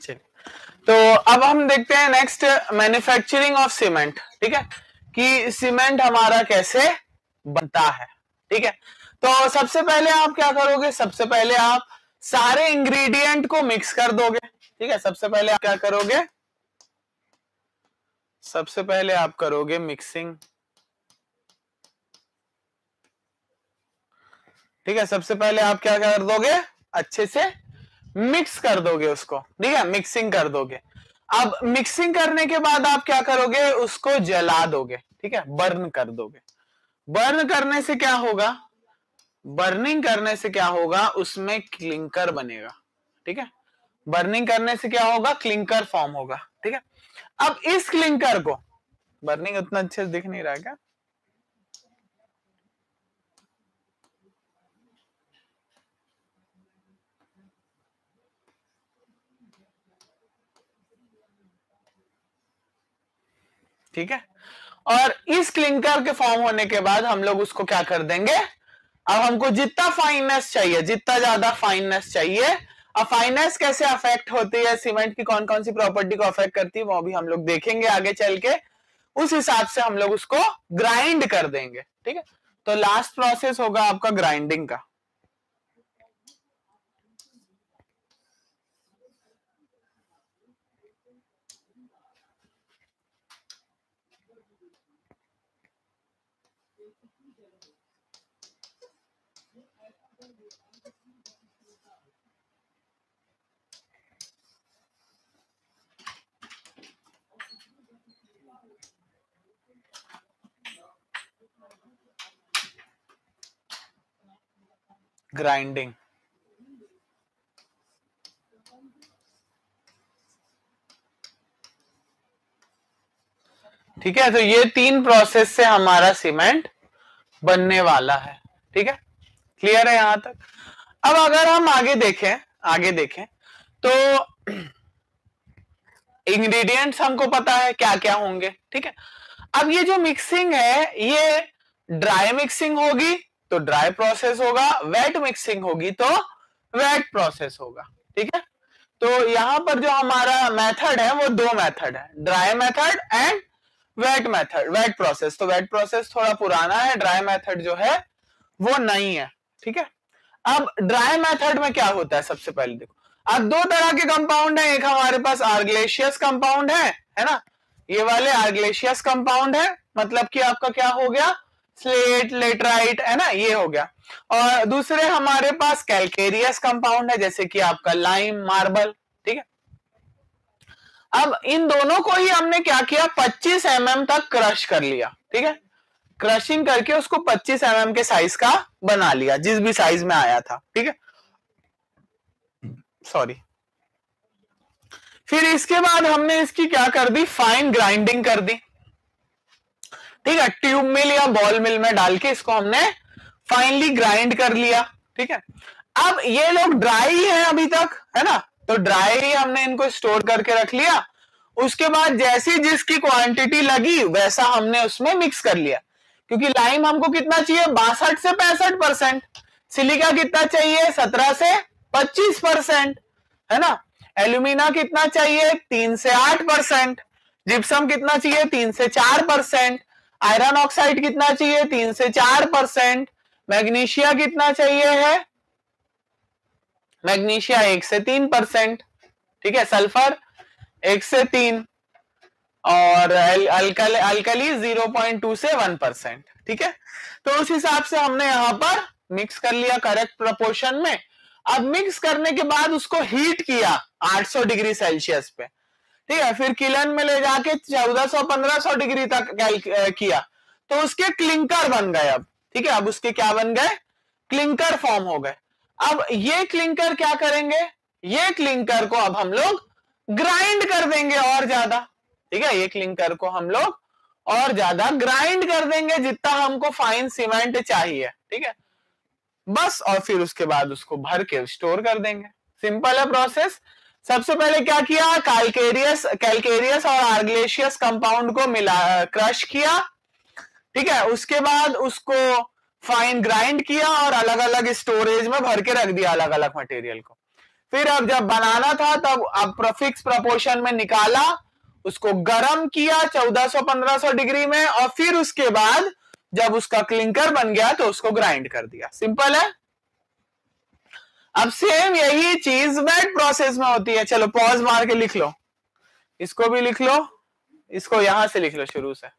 चलिए, तो अब हम देखते हैं नेक्स्ट मैन्युफैक्चरिंग ऑफ सीमेंट। ठीक है, कि सीमेंट हमारा कैसे बनता है। ठीक है, तो सबसे पहले आप क्या करोगे, सबसे पहले आप सारे इंग्रेडिएंट को मिक्स कर दोगे। ठीक है, सबसे पहले आप क्या करोगे, सबसे पहले आप करोगे मिक्सिंग। ठीक है, सबसे पहले आप क्या कर दोगे, अच्छे से मिक्स कर दोगे उसको। ठीक है, मिक्सिंग कर दोगे। अब मिक्सिंग करने के बाद आप क्या करोगे, उसको जला दोगे। ठीक है, बर्न कर दोगे। बर्न करने से क्या होगा, बर्निंग करने से क्या होगा, उसमें क्लिंकर बनेगा। ठीक है, बर्निंग करने से क्या होगा, क्लिंकर फॉर्म होगा। ठीक है, अब इस क्लिंकर को, बर्निंग उतना अच्छे से दिख नहीं रहा है क्या, ठीक है, और इस क्लिंकर के फॉर्म होने के बाद हम लोग उसको क्या कर देंगे, अब हमको जितना फाइननेस चाहिए, जितना ज्यादा फाइननेस चाहिए। अब फाइननेस कैसे अफेक्ट होती है, सीमेंट की कौन कौन सी प्रॉपर्टी को अफेक्ट करती है, वो भी हम लोग देखेंगे आगे चल के। उस हिसाब से हम लोग उसको ग्राइंड कर देंगे। ठीक है, तो लास्ट प्रोसेस होगा आपका ग्राइंडिंग का। ग्राइंडिंग, ठीक है, तो ये 3 प्रोसेस से हमारा सीमेंट बनने वाला है। ठीक है, क्लियर है यहां तक। अब अगर हम आगे देखें, आगे देखें तो इंग्रेडिएंट्स हमको पता है क्या क्या होंगे। ठीक है, अब ये जो मिक्सिंग है, ये ड्राई मिक्सिंग होगी तो ड्राई प्रोसेस होगा, वेट मिक्सिंग होगी तो वेट प्रोसेस होगा। ठीक है, तो यहां पर जो हमारा मेथड है वो 2 मेथड है, dry method and wet method, wet process. तो वेट प्रोसेस थोड़ा पुराना है, ड्राई मेथड जो है वो नई है। ठीक है, अब ड्राई मेथड में क्या होता है, सबसे पहले देखो, अब 2 तरह के कंपाउंड है, एक हमारे पास आर्गलेशियस कंपाउंड है ना, ये वाले आर्गलेशियस कंपाउंड है, मतलब कि आपका क्या हो गया, स्लेट, लेटराइट, है ना, ये हो गया। और दूसरे हमारे पास कैलकेरियस कंपाउंड है, जैसे कि आपका लाइम, मार्बल। ठीक है, अब इन दोनों को ही हमने क्या किया, 25 mm तक क्रश कर लिया। ठीक है, क्रशिंग करके उसको 25 mm के साइज का बना लिया, जिस भी साइज में आया था। ठीक है, सॉरी। फिर इसके बाद हमने इसकी क्या कर दी, फाइन ग्राइंडिंग कर दी। ठीक है, ट्यूब मिल या बॉल मिल में डाल के इसको हमने फाइनली ग्राइंड कर लिया। ठीक है, अब ये लोग ड्राई है अभी तक, है ना, तो ड्राई ही हमने इनको स्टोर करके रख लिया। उसके बाद जैसी जिसकी क्वांटिटी लगी वैसा हमने उसमें मिक्स कर लिया, क्योंकि लाइम हमको कितना चाहिए, 62 से 65%, सिलिका कितना चाहिए, 17 से 25%, है ना, एल्यूमिना कितना चाहिए, 3 से 8%, जिप्सम कितना चाहिए, 3 से 4%, आयरन ऑक्साइड कितना चाहिए, 3 से 4%, मैग्नीशिया कितना चाहिए है, मैग्नीशिया 1 से 3%। ठीक है, सल्फर 1 से 3, और अल्कली 0.2 से 1%। ठीक है, तो उस हिसाब से हमने यहां पर मिक्स कर लिया करेक्ट प्रोपोर्शन में। अब मिक्स करने के बाद उसको हीट किया 800 डिग्री सेल्सियस पे। ठीक है, फिर किलन में ले जाके 1400-1500 डिग्री तक किया, तो उसके क्लिंकर बन गए। अब ठीक है, अब उसके क्या बन गए, क्लिंकर फॉर्म हो गए। अब ये क्लिंकर क्या करेंगे, ये क्लिंकर को अब हम लोग ग्राइंड कर देंगे और ज्यादा। ठीक है, ये क्लिंकर को हम लोग और ज्यादा ग्राइंड कर देंगे, जितना हमको फाइन सीमेंट चाहिए। ठीक है, बस, और फिर उसके बाद उसको भर के स्टोर कर देंगे। सिंपल है प्रोसेस। सबसे पहले क्या किया, कैलकेरियस और आर्गलेशियस कंपाउंड को मिला, क्रश किया। ठीक है, उसके बाद उसको फाइन ग्राइंड किया और अलग अलग स्टोरेज में भर के रख दिया, अलग अलग मटेरियल को। फिर अब जब बनाना था तब अब फिक्स प्रोपोर्शन में निकाला, उसको गर्म किया 1400-1500 डिग्री में, और फिर उसके बाद जब उसका क्लिंकर बन गया तो उसको ग्राइंड कर दिया। सिंपल है। अब सेम यही चीज वेट प्रोसेस में होती है। चलो पॉज मार के लिख लो, इसको भी लिख लो, इसको यहां से लिख लो शुरू से।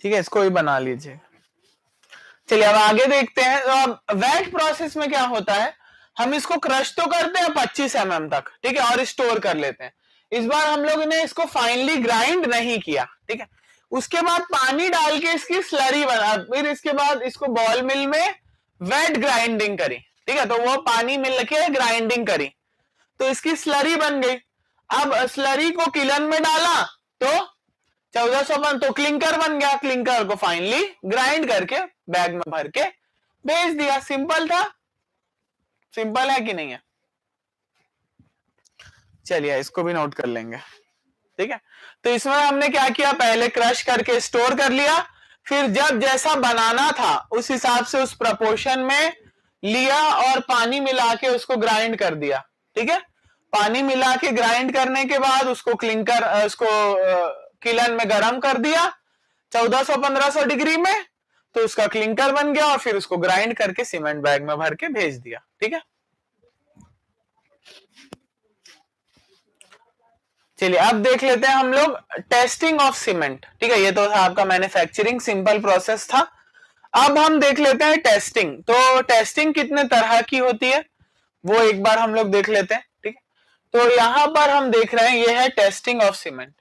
ठीक है, इसको भी बना लीजिए। चलिए अब आगे देखते हैं। तो अब वेट प्रोसेस में क्या होता है, हम इसको क्रश तो करते हैं 25 mm तक, ठीक है, और स्टोर कर लेते हैं। इस बार हम लोग ने इसको फाइनली ग्राइंड नहीं किया, ठीक है। उसके बाद पानी डाल के इसकी स्लरी बना, फिर इसके बाद इसको बॉल मिल में वेट ग्राइंडिंग करी, ठीक है, तो वो पानी मिल के ग्राइंडिंग करी तो इसकी स्लरी बन गई। अब स्लरी को किलन में डाला तो 1400 तो क्लिंकर बन गया, क्लिंकर को फाइनली ग्राइंड करके बैग में भर के भेज दिया। सिंपल था, सिंपल है कि नहीं है। चलिए इसको भी नोट कर लेंगे, ठीक है। तो इसमें हमने क्या किया, पहले क्रश करके स्टोर कर लिया, फिर जब जैसा बनाना था उस हिसाब से उस प्रपोर्शन में लिया और पानी मिला के उसको ग्राइंड कर दिया, ठीक है। पानी मिला के ग्राइंड करने के बाद उसको क्लिंकर उसको किलन में गर्म कर दिया 1400-1500 डिग्री में, तो उसका क्लिंकर बन गया और फिर उसको ग्राइंड करके सीमेंट बैग में भर के भेज दिया, ठीक है। चलिए अब देख लेते हैं हम लोग टेस्टिंग ऑफ सीमेंट, ठीक है। ये तो था आपका मैन्युफैक्चरिंग सिंपल प्रोसेस था। अब हम देख लेते हैं टेस्टिंग। तो टेस्टिंग कितने तरह की होती है वो एक बार हम लोग देख लेते हैं, ठीक है। तो यहां पर हम देख रहे हैं ये है testing of cement.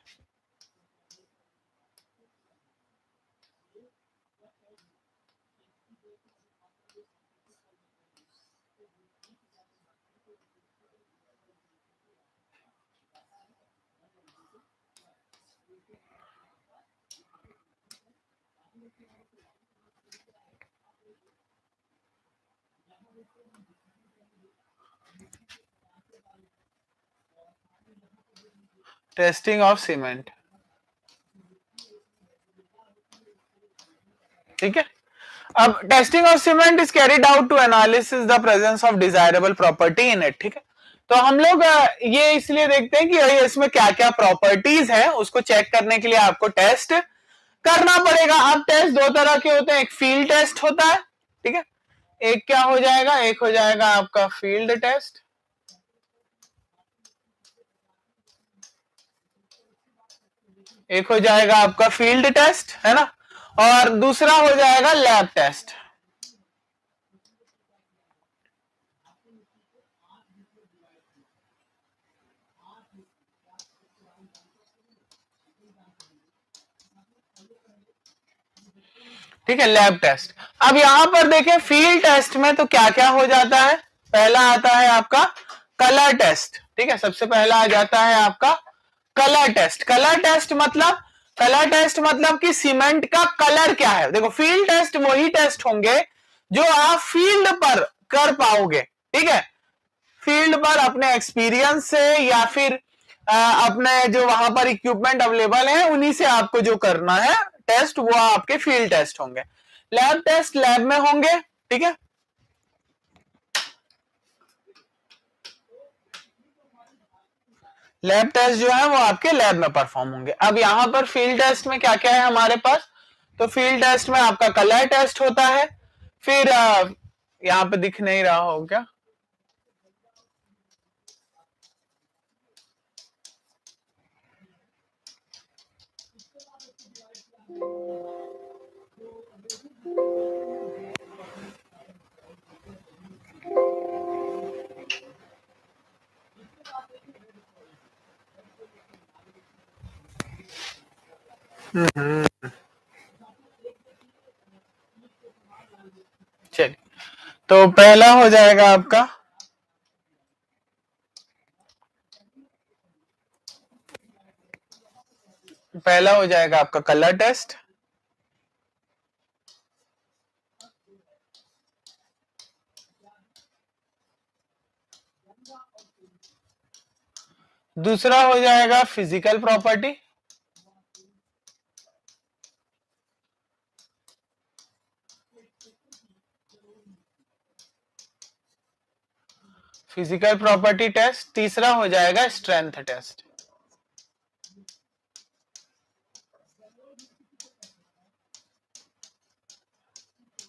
Testing of cement, ठीक है। अब testing of cement is carried out to analysis the presence of desirable property in it, ठीक है। तो हम लोग ये इसलिए देखते हैं कि इसमें क्या क्या प्रॉपर्टीज है, उसको चेक करने के लिए आपको टेस्ट करना पड़ेगा। अब टेस्ट दो तरह के होते हैं, एक फील्ड टेस्ट होता है, ठीक है, एक क्या हो जाएगा, एक हो जाएगा आपका फील्ड टेस्ट, एक हो जाएगा आपका फील्ड टेस्ट, है ना, और दूसरा हो जाएगा लैब टेस्ट। ठीक है, लैब टेस्ट। अब यहां पर देखें फील्ड टेस्ट में तो क्या क्या हो जाता है, पहला आता है आपका कलर टेस्ट, ठीक है, सबसे पहला आ जाता है आपका कलर टेस्ट। कलर टेस्ट मतलब कि सीमेंट का कलर क्या है। देखो फील्ड टेस्ट वही टेस्ट होंगे जो आप फील्ड पर कर पाओगे, ठीक है, फील्ड पर अपने एक्सपीरियंस से या फिर अपने जो वहां पर इक्विपमेंट अवेलेबल है उन्हीं से आपको जो करना है टेस्ट, वो आपके फील्ड टेस्ट होंगे। लैब टेस्ट लैब में होंगे, ठीक है। लैब टेस्ट जो है वो आपके लैब में परफॉर्म होंगे। अब यहां पर फील्ड टेस्ट में क्या क्या है हमारे पास, तो फील्ड टेस्ट में आपका कलर टेस्ट होता है, फिर यहां पे दिख नहीं रहा हो क्या, चलिए तो पहला हो जाएगा आपका कलर टेस्ट, दूसरा हो जाएगा physical property, physical property test. तीसरा हो जाएगा स्ट्रेंथ टेस्ट।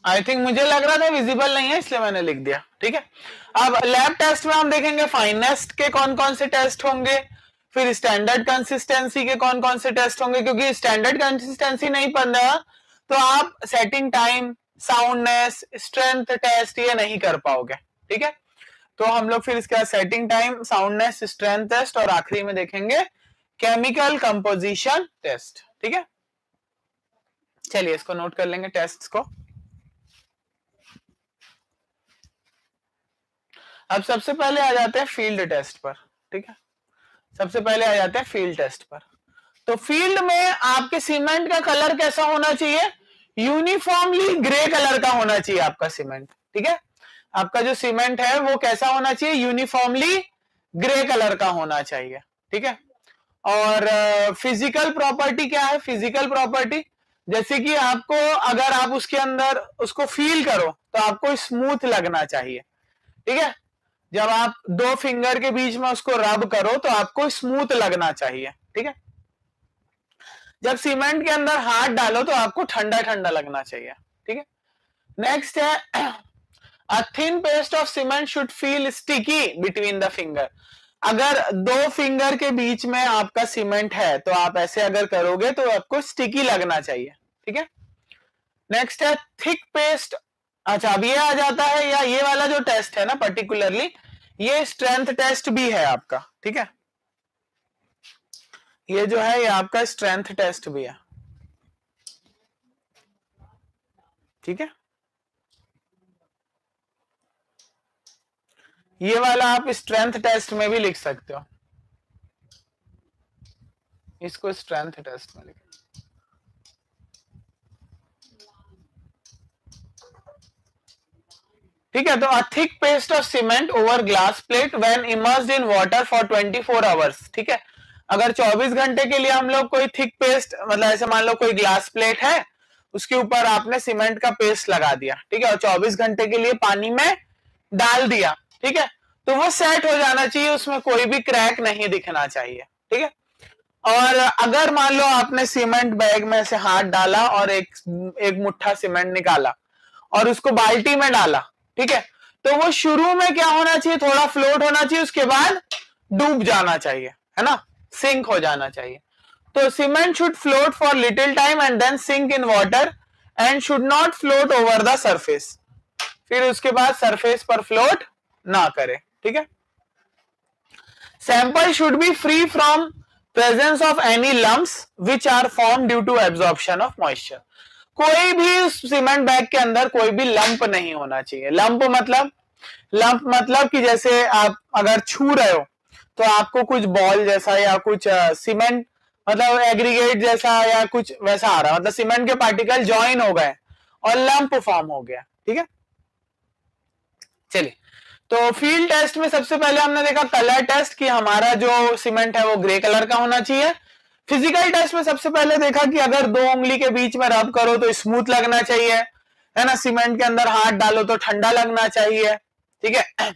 आई थिंक मुझे लग रहा था विजिबल नहीं है इसलिए मैंने लिख दिया, ठीक है। अब लैब टेस्ट में हम देखेंगे फाइनेस्ट के कौन कौन से टेस्ट होंगे, फिर स्टैंडर्ड कंसिस्टेंसी के कौन कौन से टेस्ट होंगे, क्योंकि स्टैंडर्ड कंसिस्टेंसी नहीं पढ़ रहा तो आप setting time, soundness, strength test ये नहीं कर पाओगे, ठीक है। तो हम लोग फिर इसके बाद setting time, soundness, strength test और आखिरी में देखेंगे केमिकल कंपोजिशन टेस्ट, ठीक है। चलिए इसको नोट कर लेंगे टेस्ट को। अब सबसे पहले आ जाते हैं फील्ड टेस्ट पर, ठीक है। सबसे पहले आ जाते हैं फील्ड टेस्ट पर। तो फील्ड में आपके सीमेंट का कलर कैसा होना चाहिए, यूनिफॉर्मली ग्रे कलर का होना चाहिए आपका सीमेंट, ठीक है। आपका जो सीमेंट है वो कैसा होना चाहिए, यूनिफॉर्मली ग्रे कलर का होना चाहिए, ठीक है। और फिजिकल प्रॉपर्टी क्या है, फिजिकल प्रॉपर्टी जैसे कि आपको अगर आप उसके अंदर उसको फील करो तो आपको स्मूथ लगना चाहिए, ठीक है। जब आप दो फिंगर के बीच में उसको रब करो तो आपको स्मूथ लगना चाहिए, ठीक है। जब सीमेंट के अंदर हाथ डालो तो आपको ठंडा ठंडा लगना चाहिए, ठीक है। नेक्स्ट है a thin paste of cement should feel sticky between the finger. अगर दो फिंगर के बीच में आपका सीमेंट है तो आप ऐसे अगर करोगे तो आपको स्टिकी लगना चाहिए, ठीक है। नेक्स्ट है थिक पेस्ट। अच्छा अब ये आ जाता है, या ये वाला जो टेस्ट है ना पर्टिकुलरली ये स्ट्रेंथ टेस्ट भी है आपका, ठीक है। ये जो है ये आपका स्ट्रेंथ टेस्ट भी है, ठीक है। ये वाला आप स्ट्रेंथ टेस्ट में भी लिख सकते हो, इसको स्ट्रेंथ टेस्ट में लिख। ठीक है। तो a thick paste of cement over glass plate when immersed in water for 24 hours, ठीक है। अगर 24 घंटे के लिए हम लोग कोई थिक पेस्ट, मतलब ऐसे मान लो कोई ग्लास प्लेट है उसके ऊपर आपने सीमेंट का पेस्ट लगा दिया, ठीक है, और 24 घंटे के लिए पानी में डाल दिया, ठीक है, तो वो सेट हो जाना चाहिए, उसमें कोई भी क्रैक नहीं दिखना चाहिए, ठीक है। और अगर मान लो आपने सीमेंट बैग में से हाथ डाला और एक मुट्ठा सीमेंट निकाला और उसको बाल्टी में डाला, ठीक है, तो वो शुरू में क्या होना चाहिए, थोड़ा फ्लोट होना चाहिए, उसके बाद डूब जाना चाहिए, है ना, सिंक हो जाना चाहिए। तो cement should float for little time and then sink in water and should not float over the surface. फिर उसके बाद सरफेस पर फ्लोट ना करे, ठीक है। Sample should be free from presence of any lumps which are form due to absorption of moisture. कोई भी सीमेंट बैग के अंदर कोई भी लंप नहीं होना चाहिए। लंप मतलब कि जैसे आप अगर छू रहे हो तो आपको कुछ बॉल जैसा या कुछ सीमेंट मतलब एग्रीगेट जैसा या कुछ वैसा आ रहा, मतलब सीमेंट के पार्टिकल ज्वाइन हो गए और लंप फॉर्म हो गया, ठीक है। चलिए तो फील्ड टेस्ट में सबसे पहले हमने देखा कलर टेस्ट कि हमारा जो सीमेंट है वो ग्रे कलर का होना चाहिए। फिजिकल टेस्ट में सबसे पहले देखा कि अगर दो उंगली के बीच में रब करो तो स्मूथ लगना चाहिए, है ना, सीमेंट के अंदर हाथ डालो तो ठंडा लगना चाहिए, ठीक है।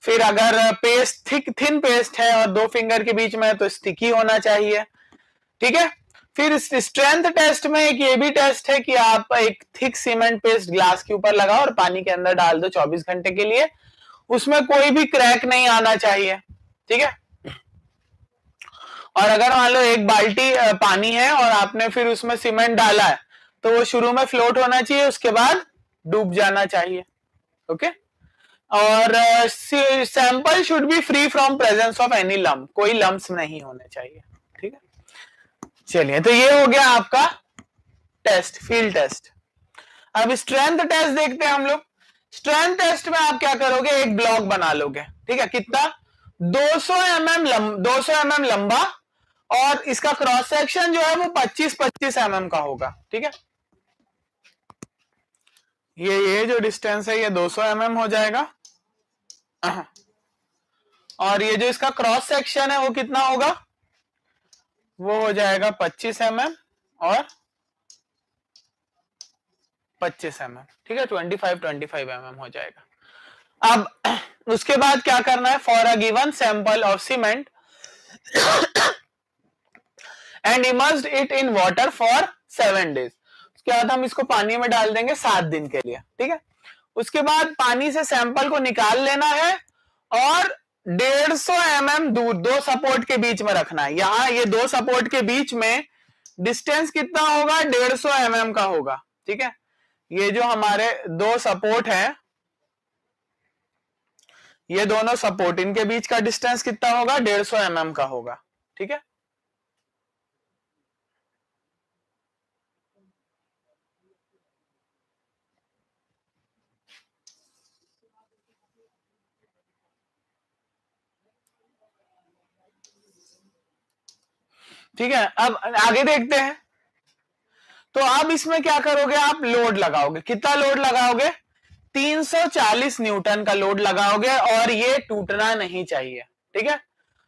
फिर अगर पेस्ट थिन पेस्ट है और दो फिंगर के बीच में तो स्टिकी होना चाहिए, ठीक है। फिर स्ट्रेंथ टेस्ट में एक ये भी टेस्ट है कि आप एक थिक सीमेंट पेस्ट ग्लास के ऊपर लगाओ और पानी के अंदर डाल दो 24 घंटे के लिए, उसमें कोई भी क्रैक नहीं आना चाहिए, ठीक है। और अगर मान लो एक बाल्टी पानी है और आपने फिर उसमें सीमेंट डाला है तो वो शुरू में फ्लोट होना चाहिए, उसके बाद डूब जाना चाहिए, ओके। और sample should be free from presence of any lump, कोई लम्प्स नहीं होने चाहिए, ठीक है। चलिए तो ये हो गया आपका टेस्ट, फील्ड टेस्ट। अब स्ट्रेंथ टेस्ट देखते हैं हम लोग। स्ट्रेंथ टेस्ट में आप क्या करोगे, एक ब्लॉक बना लोगे, ठीक है, कितना 200 mm लंबा और इसका क्रॉस सेक्शन जो है वो 25-25 mm का होगा, ठीक है। ये जो डिस्टेंस है ये 200 mm हो जाएगा और ये जो इसका क्रॉस सेक्शन है वो कितना होगा, वो हो जाएगा 25 mm और 25 mm, ठीक है, 25 mm हो जाएगा। अब उसके बाद क्या करना है, for a given sample of cement and immersed it in water for 7 days। उसके बाद हम इसको पानी में डाल देंगे 7 दिन के लिए, ठीक है। उसके बाद पानी से सैंपल को निकाल लेना है और 150 mm दूर दो सपोर्ट के बीच में रखना है। यहां ये दो सपोर्ट के बीच में डिस्टेंस कितना होगा, 150 mm का होगा, ठीक है। ये जो हमारे दो सपोर्ट है, ये दोनों सपोर्ट, इनके बीच का डिस्टेंस कितना होगा, 150 mm का होगा, ठीक है। ठीक है, अब आगे देखते हैं। तो अब इसमें क्या करोगे, आप लोड लगाओगे, कितना लोड लगाओगे, 340 न्यूटन का लोड लगाओगे और ये टूटना नहीं चाहिए, ठीक है।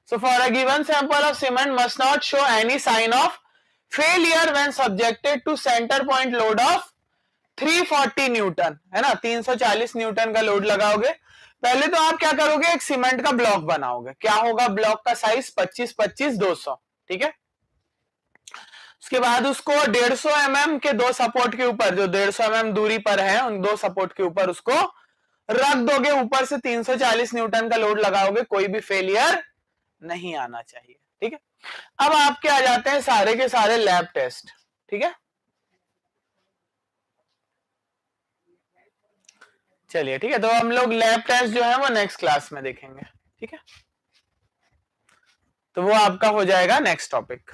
So for a given sample of cement must not show any sign of failure when subjected to centre point load of 340 newton, है ना, 340 न्यूटन का लोड लगाओगे। पहले तो आप क्या करोगे, एक सीमेंट का ब्लॉक बनाओगे। क्या होगा ब्लॉक का साइज, 25 25 200, ठीक है। उसके बाद उसको 150 mm के दो सपोर्ट के ऊपर, जो 150 mm दूरी पर है, उन दो सपोर्ट के ऊपर उसको रख दोगे। ऊपर से 340 न्यूटन का लोड लगाओगे, कोई भी फेलियर नहीं आना चाहिए, ठीक है। अब आपके आ जाते हैं सारे के सारे लैब टेस्ट, ठीक है। चलिए ठीक है, तो हम लोग लैब टेस्ट जो है वो नेक्स्ट क्लास में देखेंगे, ठीक है। तो वो आपका हो जाएगा नेक्स्ट टॉपिक।